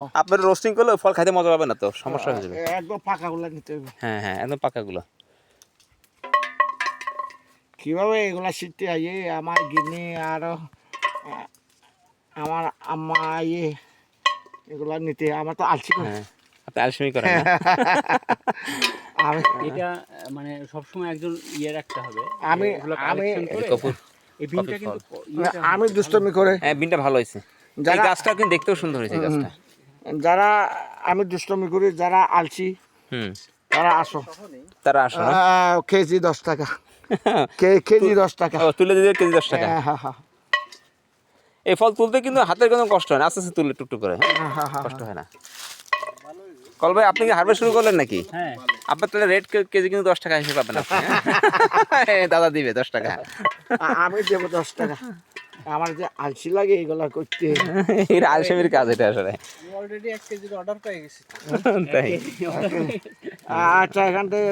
আপনার রোস্টিং করলে ফল খাইতে মজা পাবে না, তো সমস্যা হয়ে যাবে। একদম পাকাগুলো নিতে হবে। হ্যাঁ হ্যাঁ, একদম পাকাগুলো। কিভাবে এগুলা শিখতে হয় আমার গিনি আরো আমার আম্মা এগুলা নিতে, আমার তো আলসি করে। হ্যাঁ, আপনি আলসেমি করেন না? আমি এটা মানে সবসময় একজন রাখতে হবে। আমি কপুর এই বিনটা কিন্তু আমি দুষ্টমি করে। হ্যাঁ, বিনটা ভালো হয়েছে। এই গাছটা কিন্তু দেখতেও সুন্দর হয়েছে গাছটা। যারা আমি দুষ্টমি করি, যারা আলসি হুম, তারা আসো, তারা আসো না? কেজি 10 টাকা, কেজি 10 টাকা। ও, তুলে দিলে কেজি 10 টাকা। হ্যাঁ। এই ফল তুলতে কিন্তু হাতের কোনো কষ্ট হয় না, আস্তে আস্তে তুলে টুকটুক করে। কষ্ট হয় না। কল ভাই, আপনি কি হারভেস্ট শুরু করলেন নাকি? হ্যাঁ, আপনার তাহলে রেট কেজি কিন্তু 10 টাকা হিসেবে পাবেন আপনি। দাদা দিবে 10 টাকা। আমি দেবো 10 টাকা। আমার যে আলসি লাগে এগুলা করতে। এটা আলসেমির কাজ এটা আসলে। আমি অলরেডি 1 কেজির অর্ডার পেয়ে গেছি। তাই? আচ্ছা, এখান থেকে